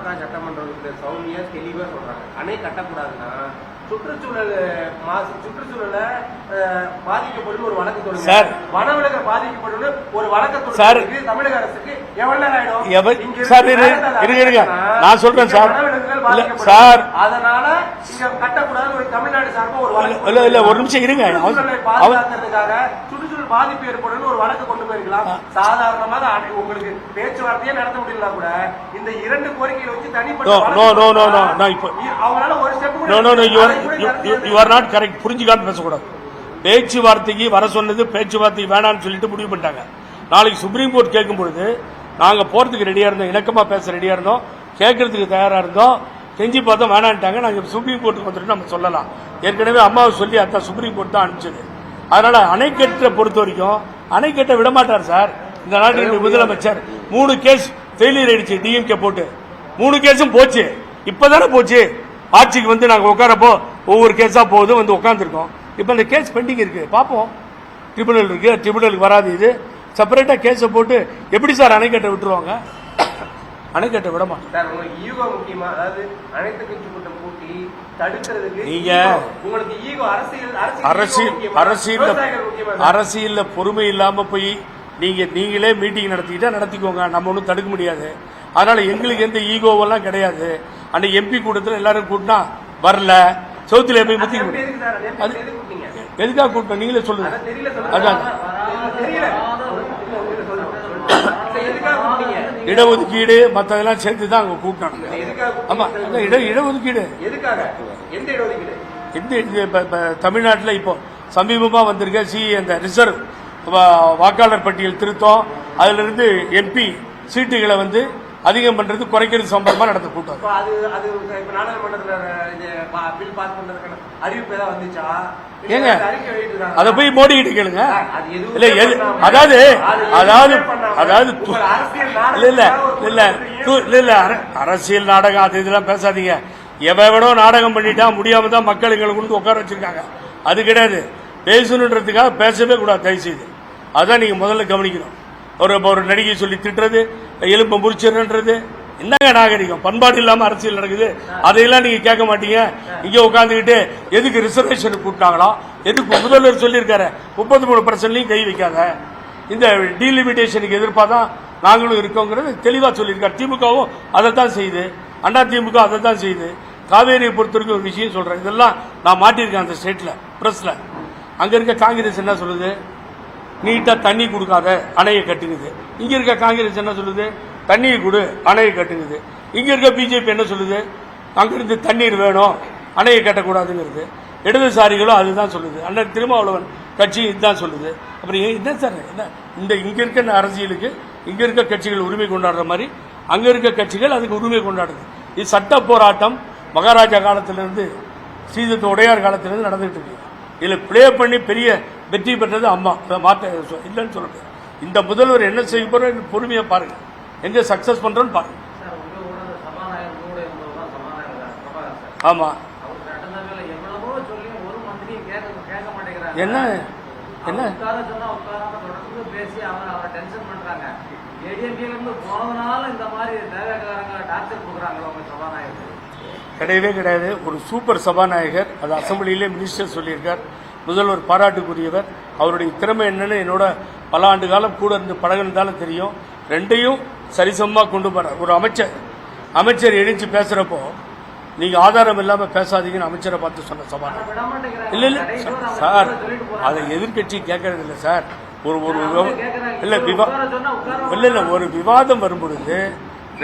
பாமக சட்டமன்ற உறுப்பினர் சௌமியா தெளிவா சொல்றாங்க, அணை கட்டக்கூடாதுன்னா சுற்றுச்சூழலை பாதிக்கப்படும் ஒரு வழக்கு தொடங்க, வனவிலங்கு பாதிக்கப்படும் ஒரு வழக்கு தொடங்க தமிழக அரசுக்கு எவ்வளவு நேரம் ஆயிடும்? நான் சொல்றேன் சார், சார் அதனால இங்க கட்டக்கூடாது ஒரு தமிழ்நாடு சார்பா ஒரு வழக்கு இல்ல ஒரு நிமிஷம் இருங்க, பாதுகாக்கிறதுக்காக சுற்றுச்சூழல் பாதிப்பு ஏற்படும் ஒரு வழக்கு கொண்டு போயிருக்கலாம். சாதாரணமாக உங்களுக்கு பேச்சுவார்த்தையே நடத்த முடியல கூட இந்த இரண்டு கோரிக்கைகளை வச்சு தனிப்பட்ட அவங்களால ஒரு step You are not correct. புரிஞ்சுக்காம பேசக்கூடாது. பேச்சுவார்த்தைக்கு வர சொன்னது பேச்சுவார்த்தைக்கு வேணாம்னு சொல்லிட்டு முடிவு பண்ணிட்டாங்க. நாளைக்கு சுப்ரீம் கோர்ட் கேட்கும் பொழுது நாங்க போறதுக்கு ரெடியா இருந்தோம், இணக்கமா பேச ரெடியா இருந்தோம், கேட்கறதுக்கு தயாரா இருந்தோம். கெஞ்சி பார்த்தா வேணான்ட்டாங்க. நாங்க சுப்ரீம் கோர்ட்டுக்கு வந்துட்டு நம்ம சொல்லலாம். ஏற்கனவே அம்மாவை சொல்லி அதான் சுப்ரீம் கோர்ட் தான் அனுப்பிச்சது. அதனால அணைக்கட்டை பொறுத்த வரைக்கும் அணைக்கட்டை விடமாட்டார் சார். இந்த நாட்டில் முதலமைச்சர் 3 கேஸ் ஃபெயிலியர் ஆயிடுச்சு டிஎம்கே போட்டு, 3 கேஸும் போச்சு. இப்பதானே போச்சு. ஆட்சிக்கு வந்து நாங்க உட்காரப்போ ஒவ்வொரு கேஸா போகுது வந்து உட்காந்துருக்கோம். இப்ப இந்த கேஸ் பெண்டிங் இருக்கு, பாப்போம். ட்ரிபியூனல் இருக்கு, ட்ரிபியூனலுக்கு வராது. இது செப்பரேட்டா கேஸ போட்டு எப்படி சார் அணைக்கட்டை விட்டுருவாங்க? அணைக்கட்டை விடமா அரசியல்ல பொறுமை இல்லாம போய் நீங்களே மீட்டிங் நடத்திக்கிட்டா நடத்திக்கோங்க, நம்ம ஒன்றும் தடுக்க முடியாது. அதனால எங்களுக்கு எந்த ஈகோவெல்லாம் கிடையாது. அன்னைக்கு எம்பி கூட்டத்தில் எல்லாரும் கூட்டினா வரல, சவுத்துல போய் முத்தி எதுக்காக கூட்டணும் நீங்களே சொல்லுங்க. அதான் இடஒதுக்கீடு மற்றதெல்லாம் சேர்த்துதான் அங்க கூட்டினாங்க. ஆமா, இடஒதுக்கீடு தமிழ்நாட்டில் இப்போ சமீபமா வந்திருக்க அந்த ரிசர்வ் வாக்காளர் பட்டியல் திருத்தம், அதுல இருந்து எம்பி சீட்டுகளை வந்து அதிகம் பண்றது குறைக்கிறது சம்பந்தமா நடத்த கூட்டம். ஏங்க அத போய் மோடி கிட்ட கேளுங்க. அதாவது அரசியல் நாடகம் அது இதெல்லாம் பேசாதீங்க. எவனோ நாடகம் பண்ணிட்டா முடியாம தான் மக்கள் எங்களை கொண்டு உட்கார வச்சிருக்காங்க. அது கிடையாது. பேசணுன்றதுக்காக பேசவே கூடாது தயவு செய்து. அதான் நீங்க முதல்ல கவனிக்கணும். ஒரு நடிகை சொல்லி திட்டுறது, எலும்பை முறிச்சிடுறது என்னங்க நாகரிகம்? பண்பாடு இல்லாம அரசியல் நடக்குது. அதையெல்லாம் நீங்க கேட்க மாட்டீங்க. இங்க உட்காந்துக்கிட்டு எதுக்கு ரிசர்வேஷன் கூப்பிட்டாங்களா, எதுக்கு முதல்வர் சொல்லியிருக்காரு 33% கை வைக்காத, இந்த டீலிமிட்டேஷனுக்கு எதிர்ப்பாதான் நாங்களும் இருக்கோங்கிறது தெளிவா சொல்லியிருக்காரு. திமுகவும் அதை தான் செய்யுது, அண்ணா திமுக அதை தான் செய்யுது. காவேரியை பொறுத்தவரைக்கும் ஒரு விஷயம் சொல்றேன், இதெல்லாம் நான் மாட்டியிருக்கேன் அந்த ஸ்டேட்ல பிரஸ்ல. அங்க இருக்க காங்கிரஸ் என்ன சொல்லுது, நீட்டா தண்ணி கொடுக்காத அணையை கட்டுங்குது. இங்க இருக்க காங்கிரஸ் என்ன சொல்லுது, தண்ணியை கொடு அணையை கட்டுங்குது. இங்க இருக்க பிஜேபி என்ன சொல்லுது, அங்கிருந்து தண்ணீர் வேணும் அணையை கட்டக்கூடாதுங்கிறது. இடதுசாரிகளும் அதுதான் சொல்லுது. அண்ணன் திருமாவளவன் கட்சி இதுதான் சொல்லுது. அப்புறம் என்ன சார் என்ன இந்த இங்க இருக்க அரசியலுக்கு இங்க இருக்க கட்சிகள் உரிமை கொண்டாடுற மாதிரி அங்க இருக்க கட்சிகள் அதுக்கு உரிமை கொண்டாடுது. இது சட்ட போராட்டம் மகாராஜா காலத்திலிருந்து ஸ்ரீதத்த உடையார் காலத்திலிருந்து நடந்துட்டு இருக்கு. இதுல பிளே பண்ணி பெரிய வெற்றி பெற்றது அம்மா, மாற்ற இல்லைன்னு சொல்லுங்க. இந்த முதல்வர் என்ன செய்ய போற பொறுமையா பாருங்க, எங்க சக்சஸ் பண்றோம்னு பாருங்க. ஆமா, என்ன என்ன கிடையவே கிடையாது. ஒரு சூப்பர் சபாநாயகர், அது அசம்பிளியிலே மினிஸ்டர் சொல்லியிருக்கார். முதல்வர் பாராட்டுக்குரியவர். அவருடைய திறமை என்னன்னு என்னோட பல ஆண்டு காலம் கூட இருந்து பழகினதாலும் தெரியும். ரெண்டையும் சரிசமமா கொண்டு போற ஒரு அமைச்சர் எழுச்சி பேசுறப்போ நீங்க ஆதாரம் இல்லாம பேசாதீங்கன்னு அமைச்சரை பார்த்து சொன்ன சபாநாயகர். இல்ல இல்ல சார், அதை எதிர்கட்சி கேட்கறது இல்லை சார். ஒரு விவாதம் வரும்பொழுது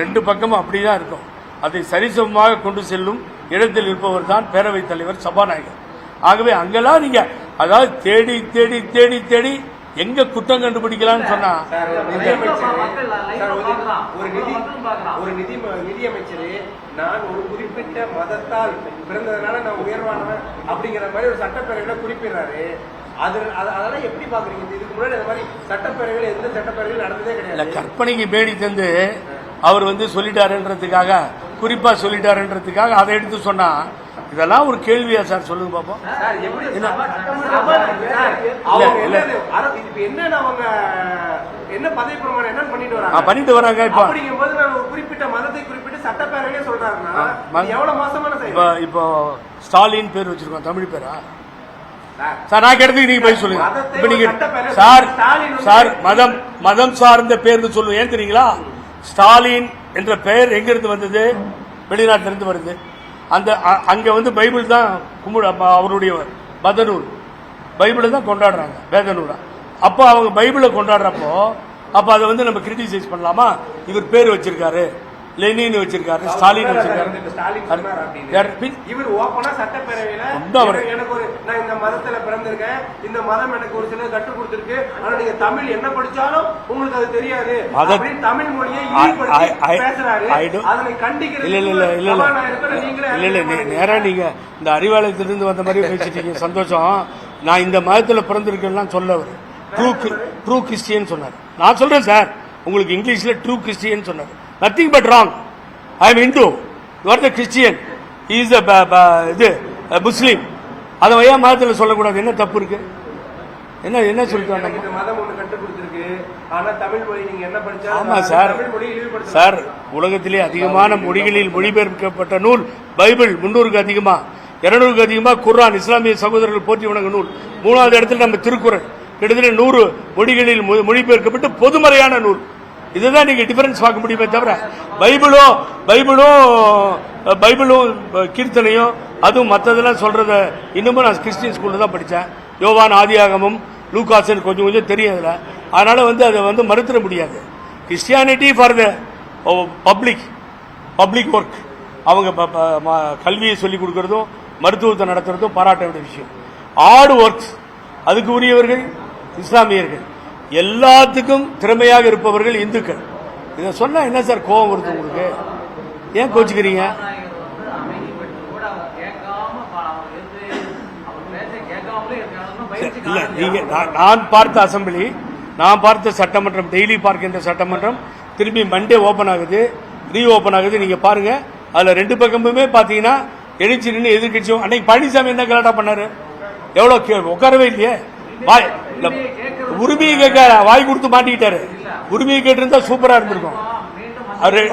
ரெண்டு பக்கமும் அப்படிதான் இருக்கும். அதை சரிசமமாக கொண்டு செல்லும் இடத்தில் இருப்பவர் தான் பேரவைத் தலைவர், சபாநாயகர். ஆகவே அங்கெல்லாம் நீங்க அதாவது தேடி தேடி தேடி தேடி எங்க குற்றம் கண்டுபிடிக்கலாம்னு சொன்னா ஒரு நிதி அமைச்சர் நான் ஒரு குறிப்பிட்ட மதத்தால் பிறந்ததுனால நான் உயர்வானவன் அப்படிங்கிற மாதிரி ஒரு சட்டப்பேரவையில குறிப்பிடுறாரு. அதெல்லாம் எப்படி பாக்குறீங்க? இதுக்கு முன்னாடி இந்த மாதிரி சட்டப்பேரவையில் எந்த சட்டப்பேரவையில் நடந்ததே கிடையாது. கற்பனைக்கு பேடி தந்து அவர் வந்து சொல்லிட்டாருன்றதுக்காக, குறிப்பா சொல்லிட்டாருன்றதுக்காக அதை எடுத்து சொன்னா இதெல்லாம் ஒரு கேள்வியா சார்? சொல்லுங்க பாப்போம். என்ன பதவி பிரமாணம் என்ன பண்ணிட்டு வராங்க? இப்ப அப்படிங்கும்போது நான் குறிப்பிட்ட மதத்தை குறிப்பிட்டு சட்டப்பேரவையில சொன்னாருன்னா எவ்வளவு மோசமான செயல். இப்போ ஸ்டாலின் பேர் வச்சிருக்கோம், தமிழ் பேரா சார்? நான் கேட்டதுக்கு நீங்க போய் சொல்லுங்க. இப்ப நீங்க சார் மதம் சார்ந்த பேர்னு சொல்லுங்க. ஏன் தெரியுங்களா? ஸ்டாலின் என்ற பெயர் எங்க இருந்து வந்தது? வெளிநாட்டில இருந்து வருது. அந்த அங்க வந்து பைபிள் தான் அவருடைய மத நூல், பைபிளை தான் கொண்டாடுறாங்க, வேத நூலா. அப்போ அவங்க பைபிளை கொண்டாடுறப்போ அப்ப அதை வந்து நம்ம கிரிட்டிசைஸ் பண்ணலாமா? இவர் பேர் வச்சிருக்காரு, லெனின் வச்சிருக்காரு, ஸ்டாலின் வச்சிருக்காரு. இவர் ஓப்பனா சட்டப்பேரவையில எனக்கு ஒரு நான் இந்த மதத்துல பிறந்திருக்கேன், இந்த மதம் எனக்கு ஒரு சில கற்றுக் கொடுத்திருக்கு, ஆனா நீங்க தமிழ் என்ன படிச்சாலும் உங்களுக்கு அது தெரியாது அப்படின்னு தமிழ் மொழியை பேசுறாரு. அதனை கண்டிக்கிறது இல்ல. நேரா நீங்க இந்த அறிவாலயத்திலிருந்து வந்த மாதிரி பேசிட்டீங்க, சந்தோஷம். நான் இந்த மதத்துல பிறந்திருக்கேன் சொல்ல ட்ரூ கிறிஸ்டியன் சொன்னார். நான் சொல்றேன் சார், உங்களுக்கு இங்கிலீஷ்ல ட்ரூ கிறிஸ்டியன் சொன்னார். Nothing but wrong. I am Hindu. You are the Christian. He is a Muslim. அதை ஏன் மதத்தில் சொல்லக்கூடாது? என்ன தப்பு இருக்கு? என்ன சொல்லிட்டு ஆமா சார், உலகத்திலே அதிகமான மொழிகளில் மொழிபெயர்க்கப்பட்ட நூல் பைபிள். 300க்கு அதிகமா, 200க்கு அதிகமா குர்ஆன், இஸ்லாமிய சகோதரர்கள் போற்றி வணங்க நூல். 3வது இடத்துல நம்ம திருக்குறள், கிட்டத்தட்ட 100 மொழிகளில் மொழிபெயர்க்கப்பட்டு பொதுமறையான நூல். இதுதான் நீங்க டிஃபரன்ஸ் பார்க்க முடியுமே தவிர பைபிளும் கீர்த்தனையும் அதுவும் மற்றதெல்லாம் சொல்றத இன்னமும் நான் கிறிஸ்டியன் ஸ்கூல்ல தான் படித்தேன். யோவான், ஆதியாகமும், லூகாஸ் கொஞ்சம் கொஞ்சம் தெரியும் அதுல. அதனால வந்து அதை வந்து மறுத்திட முடியாது. Christianity for the public work. அவங்க கல்வியை சொல்லிக் கொடுக்கறதும் மருத்துவத்தை நடத்துறதும் பாராட்ட வேண்டிய விஷயம். ஆர்ட் ஒர்க்ஸ் அதுக்கு உரியவர்கள் இஸ்லாமியர்கள், எல்லாத்துக்கும் திறமையாக இருப்பவர்கள் இந்துக்கள். இதை சொன்னா என்ன சார் கோபம் வருது உங்களுக்கு? ஏன் கோச்சுக்கிறீங்க? இல்ல, நீங்க நான் பார்த்த அசம்பிளி, நான் பார்த்த சட்டமன்றம், டெய்லி பார்க்கின்ற சட்டமன்றம் திரும்பி மண்டே ஓபன் ஆகுது, ரீ ஓபன் ஆகுது. நீங்க பாருங்க, அதுல 2 பக்கமுமே பாத்தீங்கன்னா எழுச்சி நின்று எதிர்கட்சியும். அன்னைக்கு பழனிசாமி என்ன கலாட்டா பண்ணாரு? எவ்வளவு உட்காரவே இல்லையே. உரிமையை கேட்க வாய் கொடுத்து மாட்டிக்கிட்டாரு. உரிமையை கேட்டிருந்தா சூப்பரா இருந்திருக்கும்.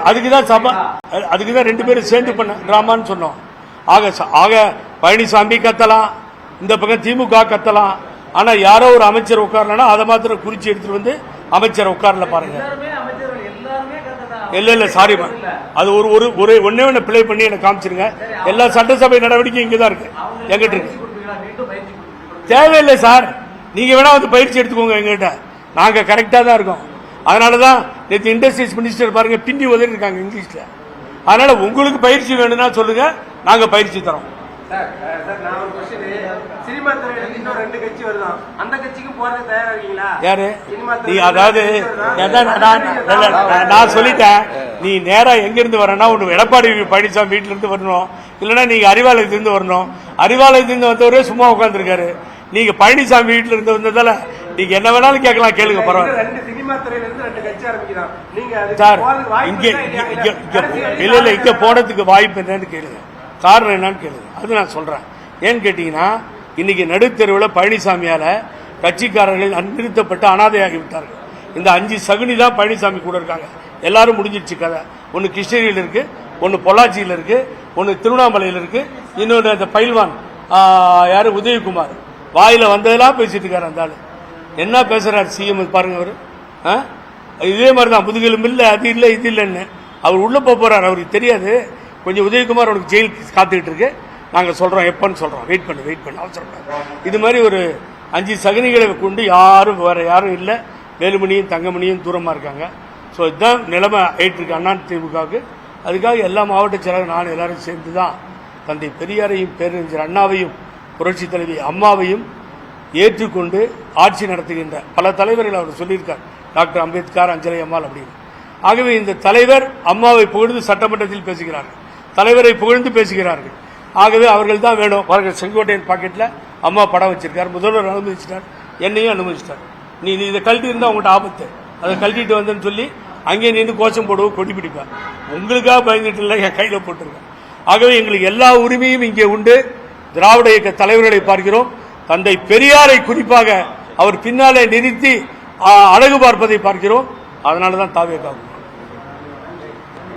அதுக்குதான் 2 பேரும் சேர்ந்து பண்ண டிராமான்னு சொன்னோம். ஆக பழனிசாமி கத்தலாம், இந்த பக்கம் திமுக கத்தலாம். ஆனா யாரோ ஒரு அமைச்சர் உட்காரலன்னா அதை மாத்திரம் குறிச்சு எடுத்துட்டு வந்து அமைச்சர் உட்காரல பாருங்க. இல்ல சாரி, அது ஒன்னே ஒன்னு பிளே பண்ணி எனக்கு காமிச்சிருங்க. எல்லா சட்டசபை நடவடிக்கையும் இங்கதான் இருக்கு, எங்கிட்ட இருக்கு. தேவையில்லை சார், நீங்க வேணா வந்து பயிற்சி எடுத்துக்கோங்க எங்கிட்ட. நாங்க கரெக்டா தான் இருக்கோம். அதனாலதான் நேற்று இண்டஸ்ட்ரீஸ் மினிஸ்டர் பாருங்க பின்னி உதவி இருக்காங்க இங்கிலீஷ்ல. அதனால உங்களுக்கு பயிற்சி வேணும்னா சொல்லுங்க, நாங்க பயிற்சி தரோம். யாரு நீ? அதாவது நான் சொல்லிட்டேன், நீ நேரா எங்க இருந்து வரனா ஒண்ணு எடப்பாடி பழனிசாமி வீட்டுல இருந்து வரணும், இல்லன்னா நீங்க அறிவாலயத்திலிருந்து வரணும். அறிவாலயத்திலிருந்து வந்தவரே சும்மா உட்கார்ந்துருக்காரு. நீங்க பழனிசாமி வீட்டுல இருந்து வந்ததால நீங்க என்ன வேணாலும் கேட்கலாம், கேளுங்க, பரவாயில்ல. இங்க போனதுக்கு வாய்ப்பு என்னன்னு கேளுங்க, காரணம் என்னன்னு கேளுங்க. அது நான் சொல்றேன். ஏன்னு கேட்டீங்கன்னா, இன்னைக்கு நடுத்தெருவில் பழனிசாமியால கட்சிக்காரர்கள் நிறுத்தப்பட்டு அனாதையாகி விட்டார்கள். இந்த 5 சகுனி தான் பழனிசாமி கூட இருக்காங்க. எல்லாரும் முடிஞ்சிருச்சு கதை. ஒன்னு கிருஷ்ணகிரியில் இருக்கு, ஒன்னு பொள்ளாச்சியில் இருக்கு, ஒன்னு திருவண்ணாமலையில் இருக்கு, இன்னொன்று அந்த பயில்வான் யாரு உதயகுமார் வாயில வந்ததெல்லாம் பேசிட்டு இருக்காரு. அந்த ஆளு என்ன பேசுறாரு சிஎம் பாருங்க. அவரு இதே மாதிரிதான் முதுகெலும்பு இல்ல, அது இல்ல, இது இல்லைன்னு அவர் உள்ள போறாரு. அவருக்கு தெரியாது. கொஞ்சம் உதயகுமார் அவனுக்கு ஜெயில் காத்துக்கிட்டு இருக்கு. நாங்க சொல்றோம் எப்பன்னு சொல்றோம், வெயிட் பண்ணு அவசரம். இது மாதிரி ஒரு 5 சகனிகளை கொண்டு யாரும் வேற யாரும் இல்லை. வேலுமணியும் தங்கமணியும் தூரமா இருக்காங்க. ஸோ இதுதான் நிலைமை ஆயிட்டு இருக்கு அண்ணா திமுகவுக்கு. அதுக்காக எல்லா மாவட்ட செயலாளர் நான் எல்லாரும் சேர்ந்துதான் தந்தை பெரியாரையும் பேரறிஞர் அண்ணாவையும் புரட்சி தலைவி அம்மாவையும் ஏற்றுக்கொண்டு ஆட்சி நடத்துகின்ற பல தலைவர்கள் அவர் சொல்லியிருக்கார். டாக்டர் அம்பேத்கர், அஞ்சலி அம்மாள் அப்படின்னு. ஆகவே இந்த தலைவர் அம்மாவை புகழ்ந்து சட்டமன்றத்தில் பேசுகிறார்கள், தலைவரை புகழ்ந்து பேசுகிறார்கள். ஆகவே அவர்கள் தான் வேணும். பாருங்கள், செங்கோட்டையன் பாக்கெட்ல அம்மா படம் வச்சிருக்காரு, முதல்வர் அனுமதிச்சிட்டார், என்னையும் அனுமதிச்சிட்டார். நீ இதை கழட்டி இருந்தா உங்கள்கிட்ட ஆபத்து, அதை கழட்டிட்டு வந்தேன்னு சொல்லி அங்கே நின்று கோஷம் போடுவோம், கொடி பிடிப்பார். உங்களுக்காக பயந்துட்டு இல்லை, என் கையில போட்டிருக்கேன். ஆகவே எங்களுக்கு எல்லா உரிமையும் இங்கே உண்டு. திராவிட இயக்க தலைவர்களை பார்க்கிறோம். தந்தை பெரியாரை குறிப்பாக அவர் பின்னாலே நிறுத்தி அழகு பார்ப்பதை பார்க்கிறோம். அதனாலதான் தாவேக்காகும்.